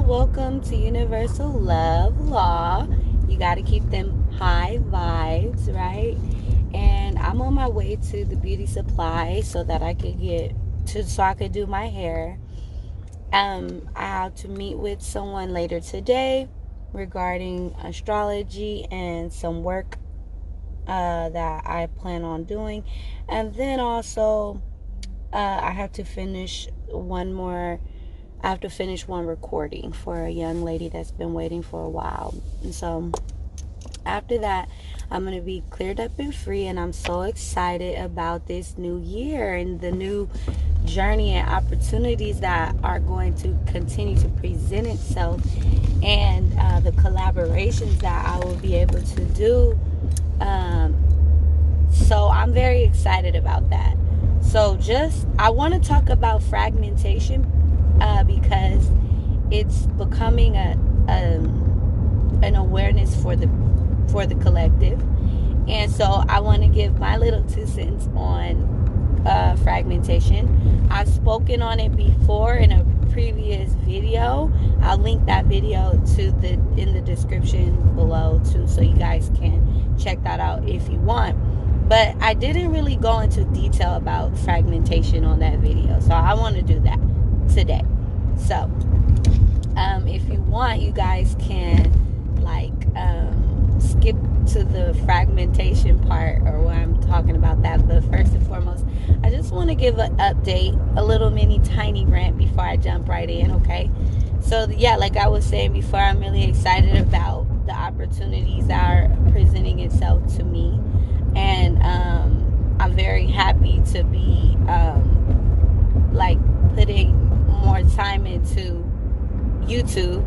welcome to Universal Love Law. You got to keep them high vibes, right? And I'm on my way to the beauty supply so that I could do my hair. I have to meet with someone later today regarding astrology and some work that I plan on doing. And then also, I have to finish one more I have to finish one recording for a young lady that's been waiting for a while. And so after that, I'm going to be cleared up and free. And I'm so excited about this new year and the new journey and opportunities that are going to continue to present itself, and the collaborations that I will be able to do. So I'm very excited about that. So I want to talk about fragmentation because it's becoming an awareness for the collective, and so I want to give my little 2 cents on fragmentation. I've spoken on it before in a previous video. I'll link that video in the description below too, so you guys can check that out if you want. But I didn't really go into detail about fragmentation on that video, so I want to do that today. So if you want, you guys can skip to the fragmentation part or what I'm talking about that. But first and foremost, I just want to give an update, a little mini tiny rant before I jump right in, okay? So yeah, like I was saying before, I'm really excited about the opportunities that are presenting itself to me, and I'm very happy to be putting more time into YouTube.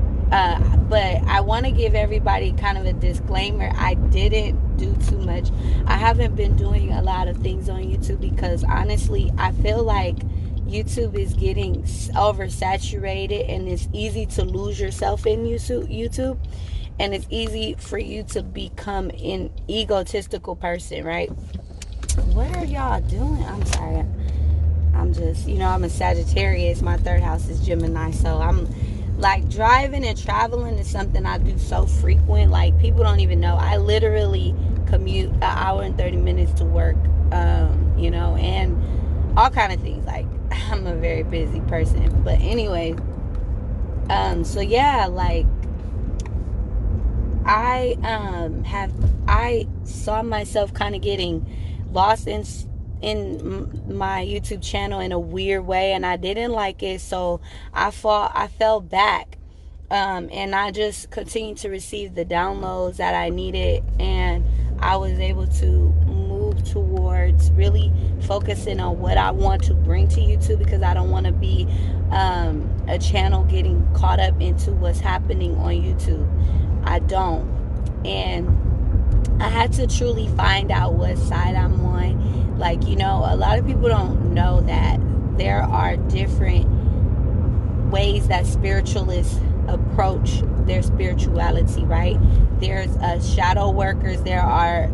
But I want to give everybody kind of a disclaimer. I didn't do too much. I haven't been doing a lot of things on YouTube because honestly, I feel like YouTube is getting oversaturated, and it's easy to lose yourself in YouTube, and it's easy for you to become an egotistical person, right? What are y'all doing? I'm sorry. I'm just, I'm a Sagittarius. My third house is Gemini, so I'm driving and traveling is something I do so frequent. Like, people don't even know. I literally commute an hour and 30 minutes to work, and all kind of things. Like, I'm a very busy person. But anyway, so yeah, I saw myself kind of getting lost in my YouTube channel in a weird way, and I didn't like it, so I fell back, and I just continued to receive the downloads that I needed, and I was able to move towards really focusing on what I want to bring to YouTube, because I don't want to be a channel getting caught up into what's happening on YouTube. I don't. And I had to truly find out what side I'm on. A lot of people don't know that there are different ways that spiritualists approach their spirituality, right? There's shadow workers. There are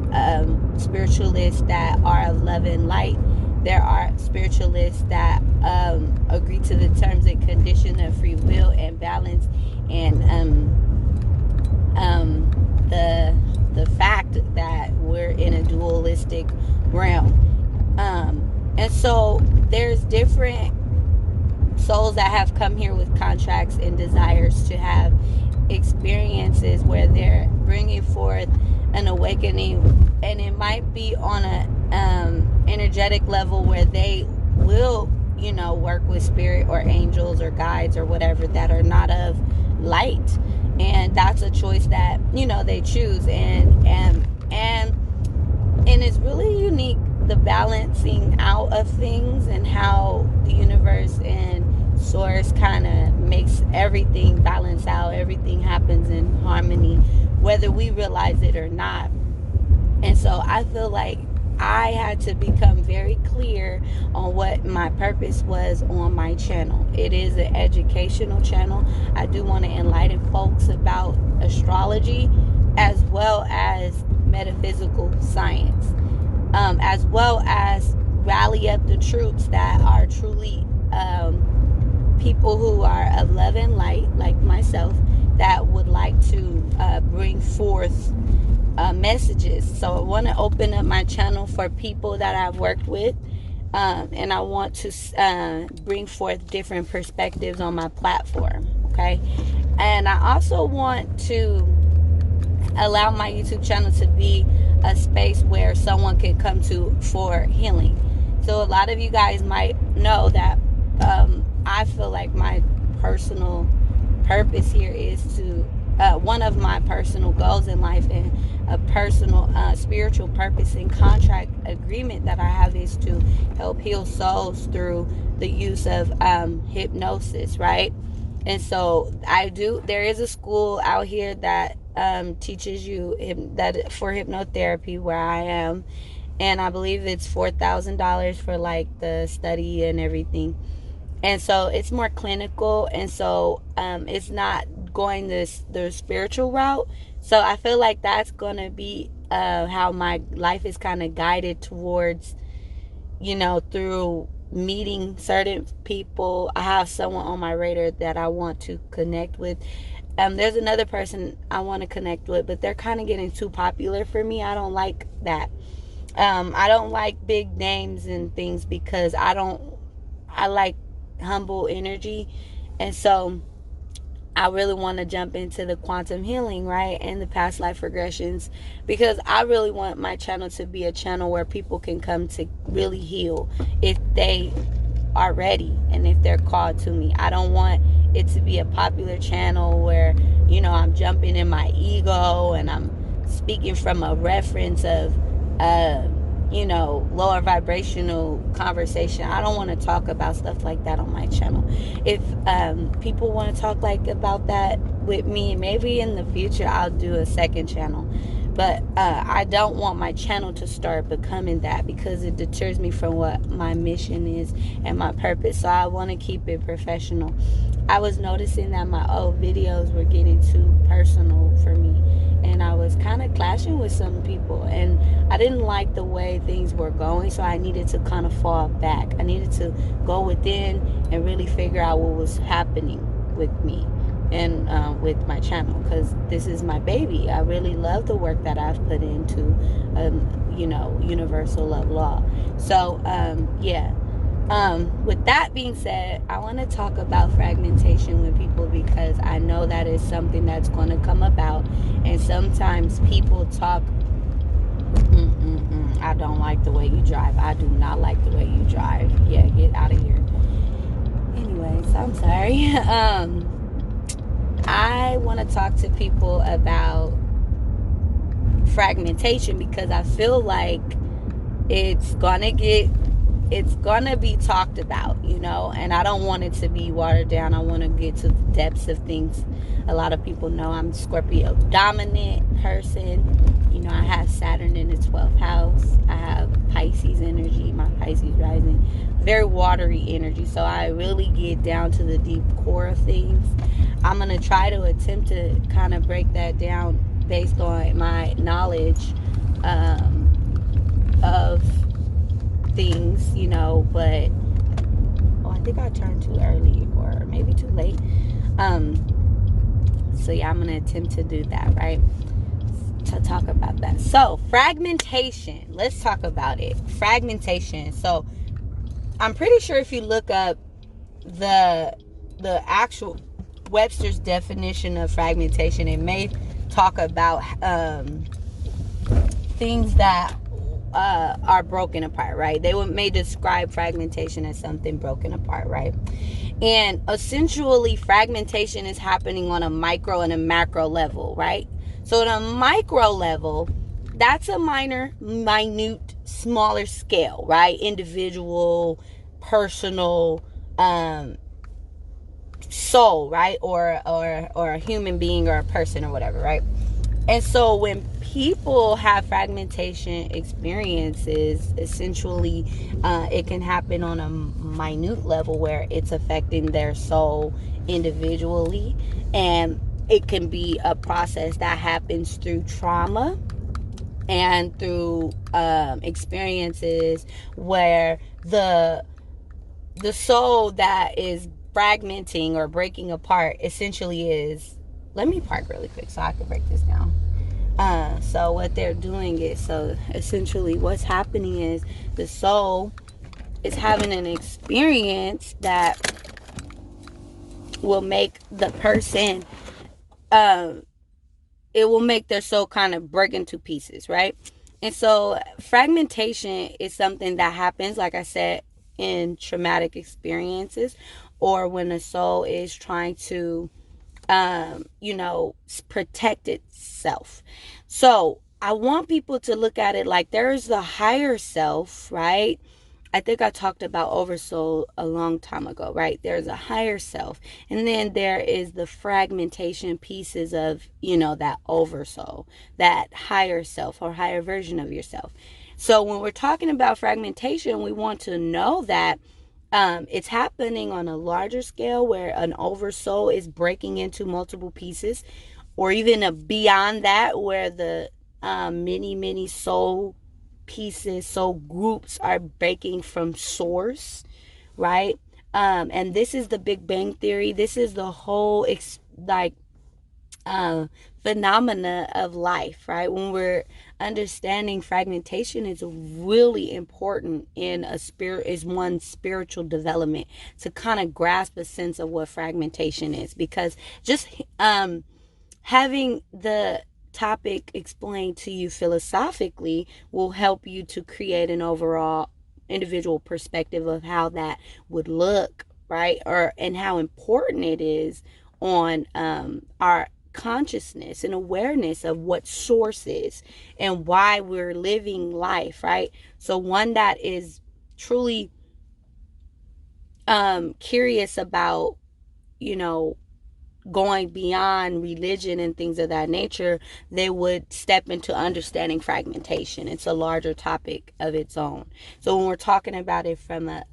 spiritualists that are of love and light. There are spiritualists that agree to the terms and conditions of free will and balance, and the fact that we're in a dualistic realm. And so there's different souls that have come here with contracts and desires to have experiences where they're bringing forth an awakening, and it might be on a energetic level where they will work with spirit or angels or guides or whatever that are not of light, and that's a choice that they choose, and it's really unique, the balancing out of things, and how the universe and source kind of makes everything balance out. Everything happens in harmony, whether we realize it or not. And so I feel like I had to become very clear on what my purpose was on my channel. It is an educational channel. I do want to enlighten folks about astrology, as well as metaphysical science, as well as rally up the troops that are truly people who are of love and light, like myself, that would like to bring forth messages. So I want to open up my channel for people that I've worked with, and I want to bring forth different perspectives on my platform. Okay, and I also want to allow my YouTube channel to be a space where someone can come to for healing. So a lot of you guys might know that I feel like my personal purpose here is to one of my personal goals in life, and a personal spiritual purpose and contract agreement that I have, is to help heal souls through the use of hypnosis, right? And so there is a school out here that teaches you that for hypnotherapy where I am, and I believe it's $4,000 for like the study and everything. And so it's more clinical, and so it's not going the spiritual route. So I feel like that's going to be how my life is kind of guided towards, through meeting certain people. I have someone on my radar that I want to connect with. There's another person I want to connect with, but they're kind of getting too popular for me. I don't like that. I don't like big names and things, because I like humble energy. And so I really want to jump into the quantum healing, right, and the past life regressions, because I really want my channel to be a channel where people can come to really heal if they are ready and if they're called to me. I don't want it to be a popular channel where, I'm jumping in my ego and I'm speaking from a reference of lower vibrational conversation. I don't want to talk about stuff like that on my channel. If people want to talk about that with me, maybe in the future I'll do a second channel. But I don't want my channel to start becoming that, because it deters me from what my mission is and my purpose. So I want to keep it professional. I was noticing that my old videos were getting too personal for me, and I was kind of clashing with some people, and I didn't like the way things were going, so I needed to kind of fall back. I needed to go within and really figure out what was happening with me and with my channel, because this is my baby. I really love the work that I've put into universal love law. So with that being said, I want to talk about fragmentation with people, because I know that is something that's going to come about. And sometimes people talk, I don't like the way you drive. I do not like the way you drive. Yeah, get out of here. Anyways, I'm sorry. I want to talk to people about fragmentation, because I feel like it's gonna be talked about, and I don't want it to be watered down. I want to get to the depths of things. A lot of people know I'm Scorpio dominant person. I have Saturn in the 12th house. I have Pisces energy, my Pisces rising, very watery energy. So I really get down to the deep core of things. I'm going to try to attempt to kind of break that down based on my knowledge of things, but I think I turned too early or maybe too late. So yeah, I'm gonna attempt to do that, right? To talk about that. So fragmentation, let's talk about it. Fragmentation. So I'm pretty sure if you look up the actual Webster's definition of fragmentation, it may talk about things that are broken apart, right? They may describe fragmentation as something broken apart, right? And essentially, fragmentation is happening on a micro and a macro level, right? So at a micro level, that's a minute, smaller scale, right? Individual, personal, soul, right? Or a human being or a person or whatever, right? And so when people have fragmentation experiences, essentially it can happen on a minute level where it's affecting their soul individually, and it can be a process that happens through trauma and through experiences where the soul that is fragmenting or breaking apart essentially is, let me park really quick so I can break this down. So what they're doing is, so essentially what's happening is the soul is having an experience that will make the person, it will make their soul kind of break into pieces, right? And so fragmentation is something that happens, like I said, in traumatic experiences, or when the soul is trying to protect itself. So I want people to look at it like there is the higher self, right? I think I talked about oversoul a long time ago, right? There's a higher self. And then there is the fragmentation pieces of, that oversoul, that higher self or higher version of yourself. So when we're talking about fragmentation, we want to know that it's happening on a larger scale where an oversoul is breaking into multiple pieces, or even beyond that, where the many soul pieces, soul groups are breaking from source, right? And this is the Big Bang Theory. This is the whole uh, phenomena of life, right? When we're understanding fragmentation, is really important in one's spiritual development, to kind of grasp a sense of what fragmentation is, because just having the topic explained to you philosophically will help you to create an overall individual perspective of how that would look, right? And how important it is on our consciousness and awareness of what source is and why we're living life, right? So one that is truly curious about, you know, going beyond religion and things of that nature, they would step into understanding fragmentation. It's a larger topic of its own. So when we're talking about it from a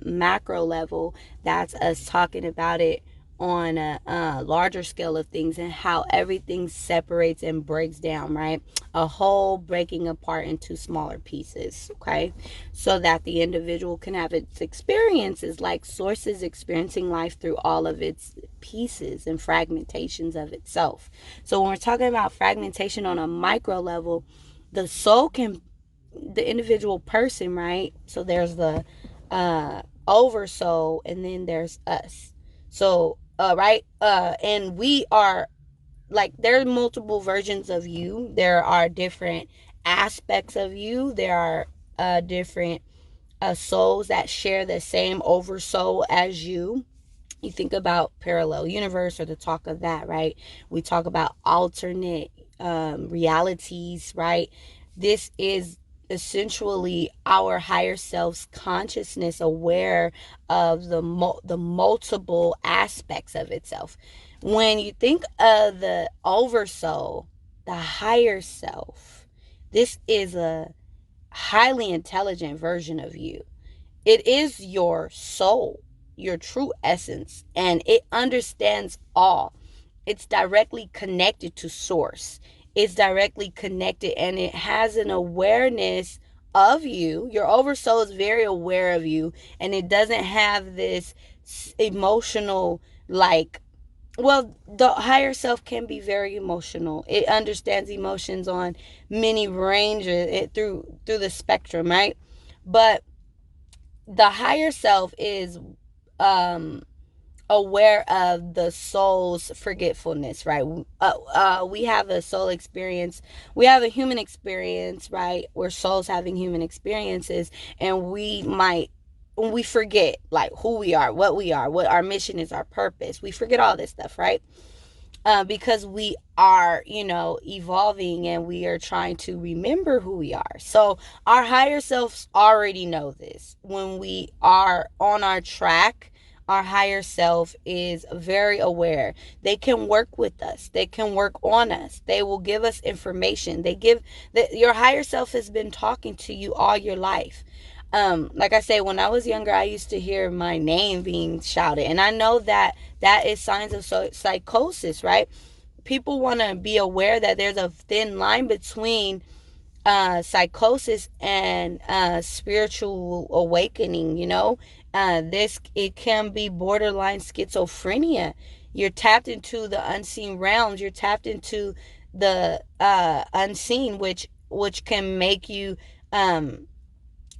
macro level, that's us talking about it on a larger scale of things, and how everything separates and breaks down, right? A whole breaking apart into smaller pieces, okay? So that the individual can have its experiences, like sources experiencing life through all of its pieces and fragmentations of itself. So when we're talking about fragmentation on a micro level, the soul can, the individual person, right? So there's the oversoul, and then there's us. So right, and we are, like, there are multiple versions of you. There are different aspects of you. There are different souls that share the same oversoul as you. You think about parallel universe, or the talk of that, right? We talk about alternate realities, right? This is essentially our higher self's consciousness, aware of the multiple aspects of itself. When you think of the oversoul, the higher self, this is a highly intelligent version of you. It is your soul, your true essence, and it understands all. It's directly connected to source. It's directly connected, and it has an awareness of you. Your oversoul is very aware of you, and it doesn't have this emotional, like, well, the higher self can be very emotional. It understands emotions on many ranges, through the spectrum, right? But the higher self is um aware of the soul's forgetfulness, right? We have a soul experience, we have a human experience, right? We're souls having human experiences, and we forget, like, who we are, what our mission is, our purpose. We forget all this stuff, right? Because we are, evolving, and we are trying to remember who we are. So our higher selves already know this. When we are on our track, our higher self is very aware. They can work with us. They can work on us. They will give us information. Your higher self has been talking to you all your life. Like I say, when I was younger, I used to hear my name being shouted, and I know that is signs of psychosis, right? People want to be aware that there's a thin line between psychosis and spiritual awakening, It can be borderline schizophrenia. You're tapped into the unseen realms. You're tapped into the unseen, which can make you,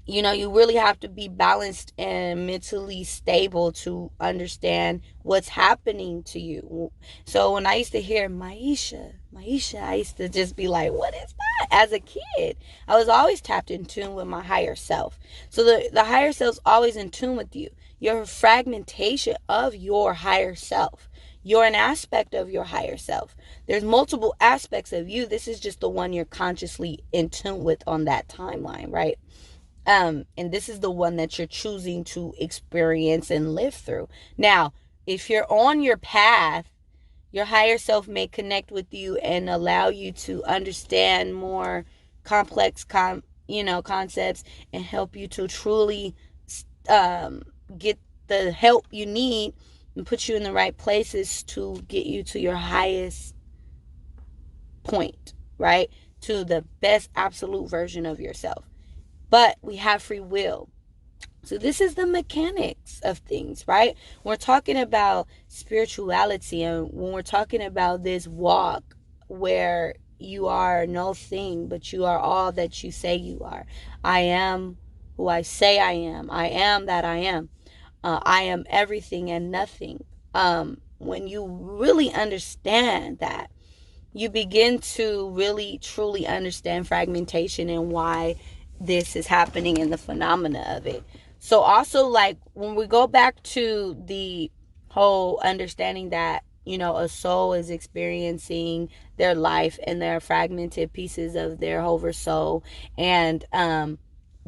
you really have to be balanced and mentally stable to understand what's happening to you. So when I used to hear Maisha, I used to just be like, what is that? As a kid, I was always tapped in tune with my higher self. So the higher self's always in tune with you. You're a fragmentation of your higher self. You're an aspect of your higher self. There's multiple aspects of you. This is just the one you're consciously in tune with on that timeline, right? And this is the one that you're choosing to experience and live through. Now, if you're on your path, your higher self may connect with you and allow you to understand more complex concepts, and help you to truly get the help you need and put you in the right places to get you to your highest point, right? To the best absolute version of yourself. But we have free will. So this is the mechanics of things, right? We're talking about spirituality, and when we're talking about this walk where you are no thing, but you are all that you say you are. I am who I say I am. I am that I am. I am everything and nothing. When you really understand that, you begin to really truly understand fragmentation and why this is happening and the phenomena of it. So also, like, when we go back to the whole understanding that, a soul is experiencing their life and their fragmented pieces of their whole soul, and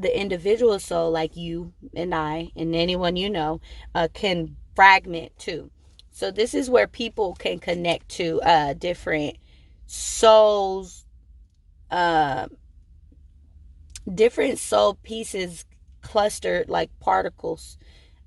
the individual soul, like you and I and anyone can fragment too. So this is where people can connect to different souls, uh, different soul pieces, clustered like particles,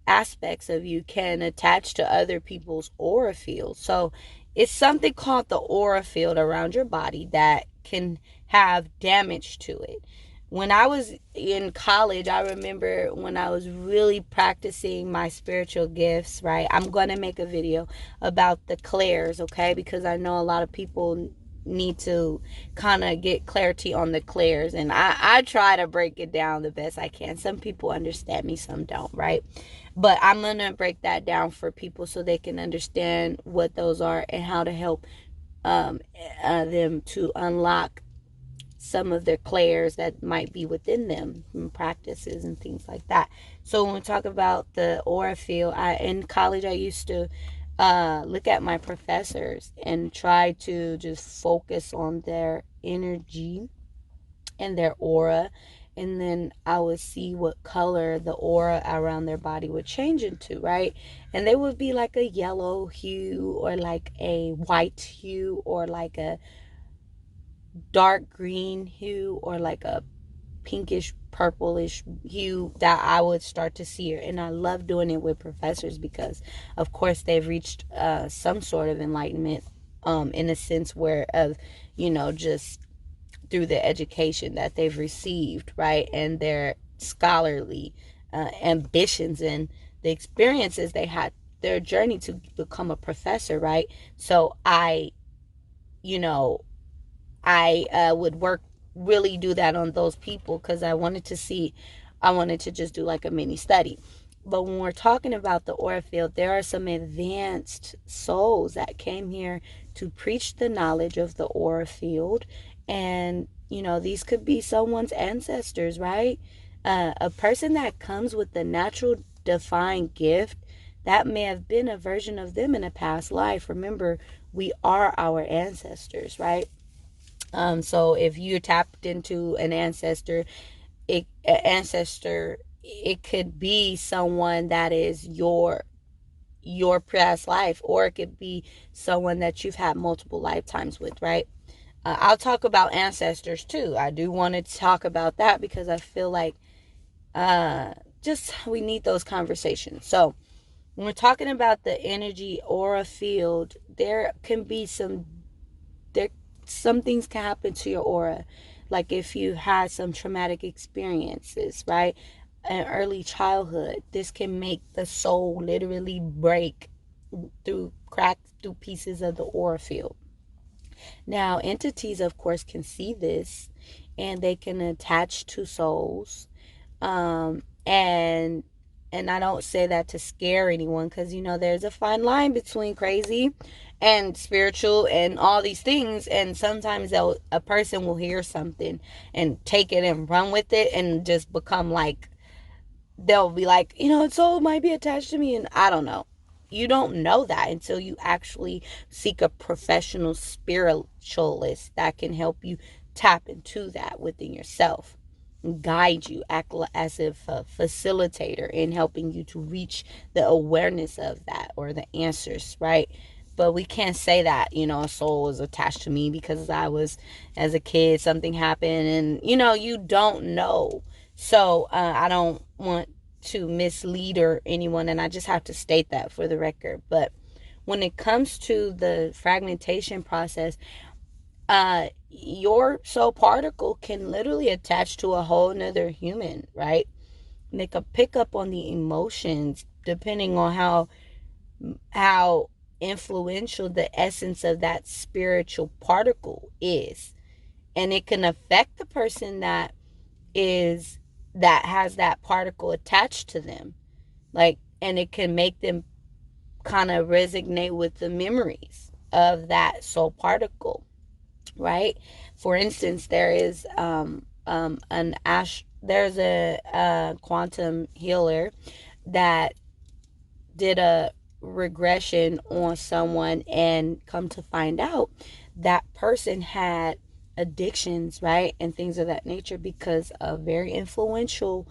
aspects of you can attach to other people's aura field. So it's something called the aura field around your body that can have damage to it. When I was in college, I remember when I was really practicing my spiritual gifts, right? I'm going to make a video about the clairs, okay? Because I know a lot of people need to kind of get clarity on the clairs, and I try to break it down the best I can. Some people understand me, some don't, right? But I'm going to break that down for people so they can understand what those are and how to help them to unlock some of their clairs that might be within them from practices and things like that. So when we talk about the aura field, in college I used to look at my professors and try to just focus on their energy and their aura, and then I would see what color the aura around their body would change into, right? And they would be like a yellow hue, or like a white hue, or like a dark green hue, or like a pinkish purplish hue that I would start to see her. And I love doing it with professors because of course they've reached some sort of enlightenment, in a sense where of just through the education that they've received, right? And their scholarly ambitions and the experiences they had, their journey to become a professor, right? So you know I would really do that on those people because I wanted to just do like a mini study. But when we're talking about the aura field, there are some advanced souls that came here to preach the knowledge of the aura field. And, these could be someone's ancestors, right? A person that comes with the natural divine gift, that may have been a version of them in a past life. Remember, we are our ancestors, right? So if you tapped into an ancestor, it could be someone that is your past life, or it could be someone that you've had multiple lifetimes with, right? I'll talk about ancestors too. I do want to talk about that because I feel like just we need those conversations. So when we're talking about the energy aura field, there some things can happen to your aura, like if you had some traumatic experiences, right? in early childhood. This can make the soul literally break through cracks through pieces of the aura field. Now, entities, of course, can see this, and they can attach to souls. And I don't say that to scare anyone, because there's a fine line between crazy and spiritual and all these things. And sometimes a person will hear something and take it and run with it and just become like, they'll be like, soul might be attached to me, and I don't know. You don't know that until you actually seek a professional spiritualist that can help you tap into that within yourself, guide you, act as if a facilitator in helping you to reach the awareness of that or the answers, right? But we can't say that, a soul is attached to me because as a kid, something happened, and, you don't know. So I don't want to mislead or anyone, and I just have to state that for the record. But when it comes to the fragmentation process, your soul particle can literally attach to a whole nother human, right? And they can pick up on the emotions depending on how influential the essence of that spiritual particle is. And it can affect the person that has that particle attached to them. And it can make them kind of resonate with the memories of that soul particle, right? For instance, there's a quantum healer that did a regression on someone, and come to find out that person had addictions, right, and things of that nature, because a very influential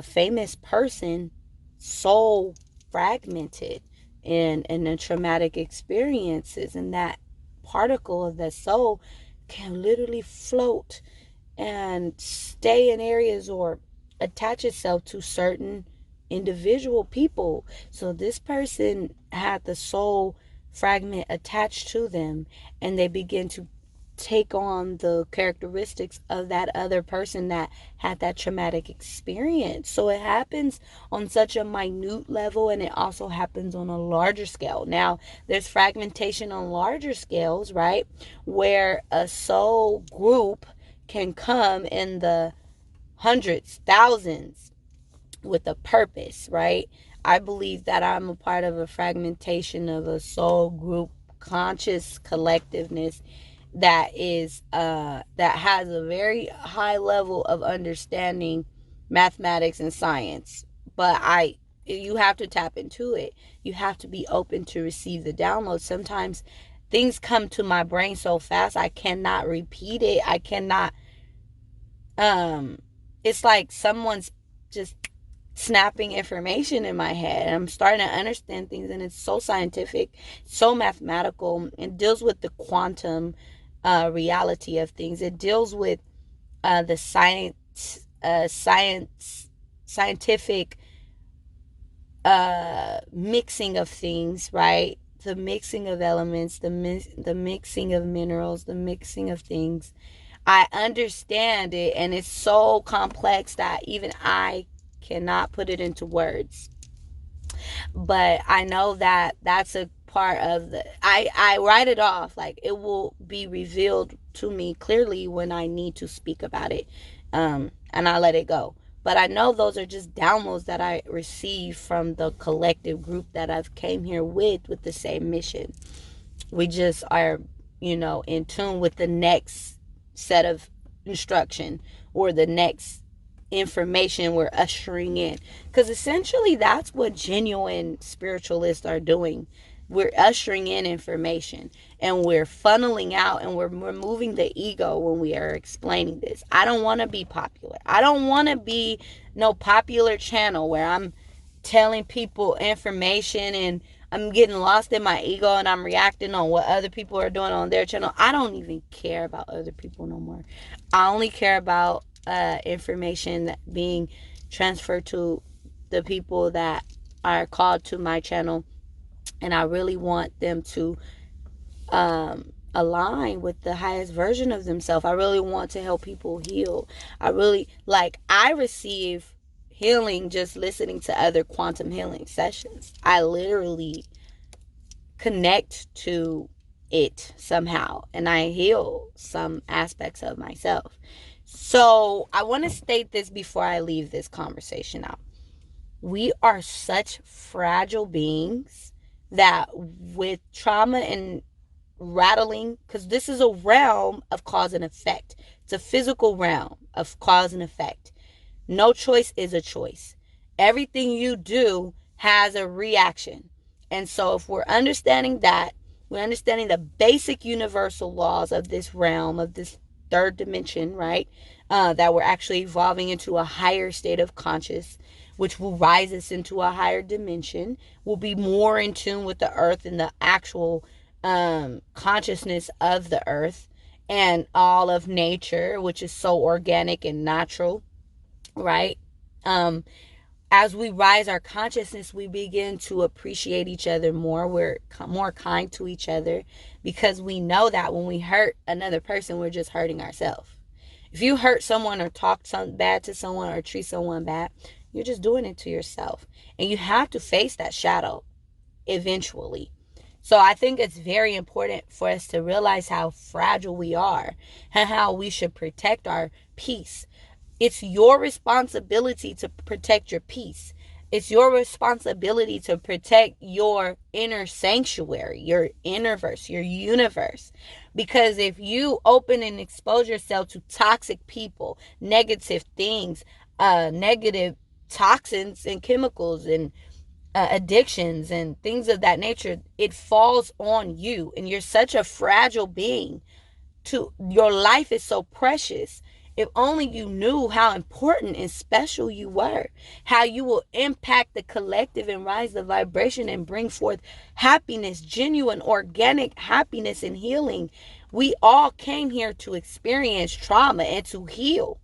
famous person soul fragmented in the traumatic experiences, and that particle of the soul can literally float and stay in areas or attach itself to certain individual people. So this person had the soul fragment attached to them, and they begin to take on the characteristics of that other person that had that traumatic experience. So it happens on such a minute level, and it also happens on a larger scale. Now, there's fragmentation on larger scales, right? Where a soul group can come in the hundreds, thousands, with a purpose, right? I believe that I'm a part of a fragmentation of a soul group conscious collectiveness that has a very high level of understanding mathematics and science. But you have to tap into it. You have to be open to receive the download. Sometimes things come to my brain so fast I cannot repeat it. I cannot it's like someone's just snapping information in my head. I'm starting to understand things, and it's so scientific, so mathematical. It deals with the quantum reality of things. It deals with the scientific mixing of things, right? The mixing of elements, the mixing of minerals, the mixing of things. I understand it, and it's so complex that even I cannot put it into words. But I know that that's a part of I write it off. Like, it will be revealed to me clearly when I need to speak about it. And I let it go. But I know those are just downloads that I receive from the collective group that I've came here with the same mission. We just are, in tune with the next set of instruction, or the next information we're ushering in. Because essentially that's what genuine spiritualists are doing. We're ushering in information, and we're funneling out, and we're removing the ego when we are explaining this. I don't want to be popular. I don't want to be no popular channel where I'm telling people information and I'm getting lost in my ego, and I'm reacting on what other people are doing on their channel. I don't even care about other people no more. I only care about information that being transferred to the people that are called to my channel, and I really want them to align with the highest version of themselves. I really want to help people heal. I receive healing just listening to other quantum healing sessions. I literally connect to it somehow, and I heal some aspects of myself. So I want to state this before I leave this conversation out. We are such fragile beings that with trauma and rattling, because this is a realm of cause and effect. It's a physical realm of cause and effect. No choice is a choice. Everything you do has a reaction. And so if we're understanding that, we're understanding the basic universal laws of this realm, of this third dimension, right? That we're actually evolving into a higher state of conscious, which will rise us into a higher dimension. We'll be more in tune with the earth and the actual consciousness of the earth and all of nature, which is so organic and natural, right? As we rise our consciousness, we begin to appreciate each other more. We're more kind to each other because we know that when we hurt another person, we're just hurting ourselves. If you hurt someone or talk bad to someone or treat someone bad, you're just doing it to yourself. And you have to face that shadow eventually. So I think it's very important for us to realize how fragile we are and how we should protect our peace. It's your responsibility to protect your peace. It's your responsibility to protect your inner sanctuary, your innerverse, your universe. Because if you open and expose yourself to toxic people, negative things, negative toxins and chemicals and addictions and things of that nature, it falls on you. And you're such a fragile being. Your life is so precious. If only you knew how important and special you were, how you will impact the collective and rise the vibration and bring forth happiness, genuine, organic happiness and healing. We all came here to experience trauma and to heal.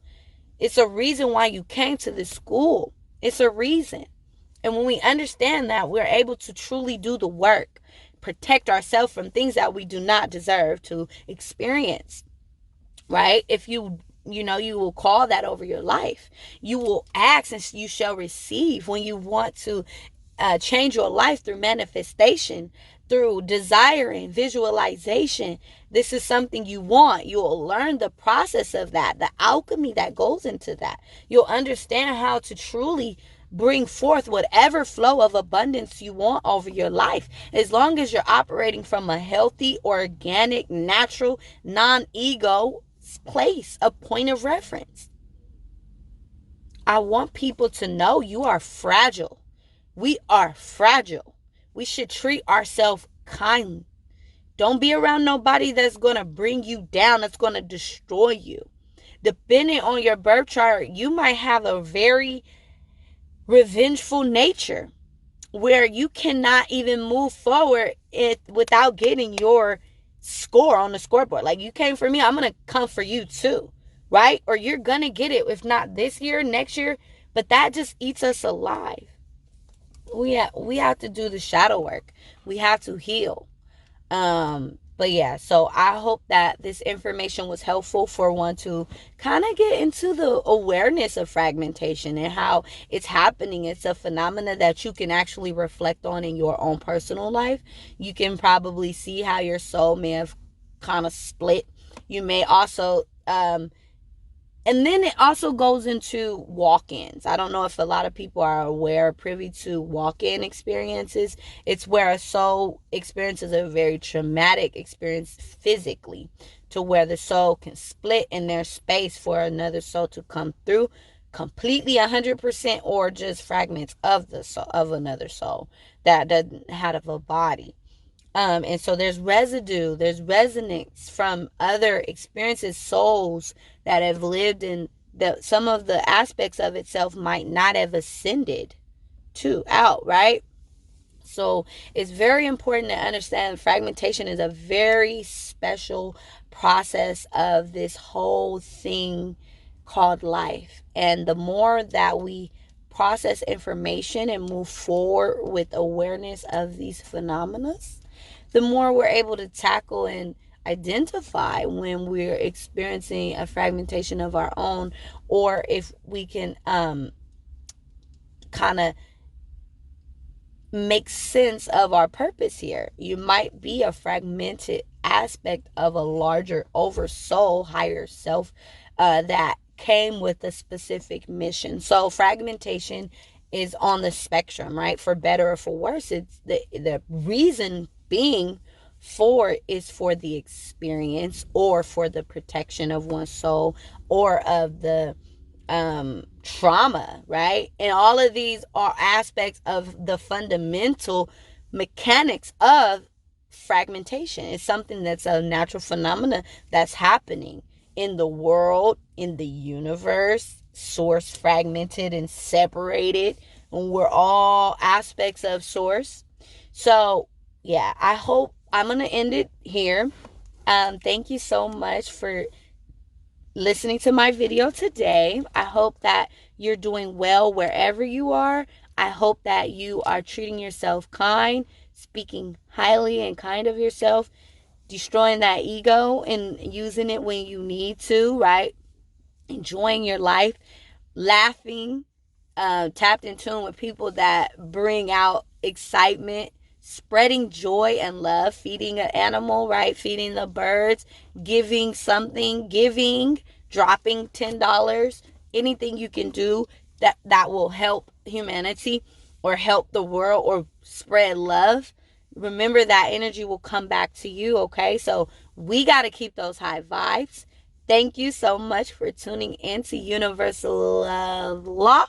It's a reason why you came to this school. It's a reason. And when we understand that, we're able to truly do the work, protect ourselves from things that we do not deserve to experience, right? If you will call that over your life. You will ask and you shall receive. When you want to change your life through manifestation, through desiring, visualization, this is something you want. You'll learn the process of that, the alchemy that goes into that. You'll understand how to truly bring forth whatever flow of abundance you want over your life, as long as you're operating from a healthy, organic, natural, non-ego place, a point of reference. I want people to know you are fragile. We are fragile. We should treat ourselves kindly. Don't be around nobody that's going to bring you down, that's going to destroy you. Depending on your birth chart, you might have a very revengeful nature where you cannot even move forward without getting your score on the scoreboard. Like, you came for me, I'm going to come for you too, right? Or you're going to get it, if not this year, next year. But that just eats us alive. We have to do the shadow work. We have to heal. But yeah, so I hope that this information was helpful for one to kind of get into the awareness of fragmentation and how it's happening. It's a phenomena that you can actually reflect on in your own personal life. You can probably see how your soul may have kind of split. You may also, and then it also goes into walk-ins. I don't know if a lot of people are aware or privy to walk-in experiences. It's where a soul experiences a very traumatic experience physically, to where the soul can split in their space for another soul to come through completely 100%, or just fragments of the soul, of another soul that doesn't have a body. And so there's residue, there's resonance from other experiences, souls that have lived in some of the aspects of itself might not have ascended out, right? So it's very important to understand fragmentation is a very special process of this whole thing called life. And the more that we process information and move forward with awareness of these phenomena, the more we're able to tackle and identify when we're experiencing a fragmentation of our own, or if we can kind of make sense of our purpose here. You might be a fragmented aspect of a larger oversoul, higher self, that came with a specific mission. So fragmentation is on the spectrum, right? For better or for worse. It's the reason being for is for the experience, or for the protection of one's soul, or of the trauma, right? And all of these are aspects of the fundamental mechanics of fragmentation. It's something that's a natural phenomena that's happening in the world, in the universe. Source fragmented and separated, and we're all aspects of source. So yeah, I hope I'm gonna end it here. Thank you so much for listening to my video today. I hope that you're doing well wherever you are. I hope that you are treating yourself kind, speaking highly and kind of yourself, destroying that ego and using it when you need to, right? Enjoying your life, laughing, tapped in tune with people that bring out excitement, spreading joy and love, feeding an animal, right? Feeding the birds, giving something, dropping $10, anything you can do that will help humanity or help the world or spread love. Remember that energy will come back to you, okay? So we got to keep those high vibes. Thank you so much for tuning in to Universal Love Law.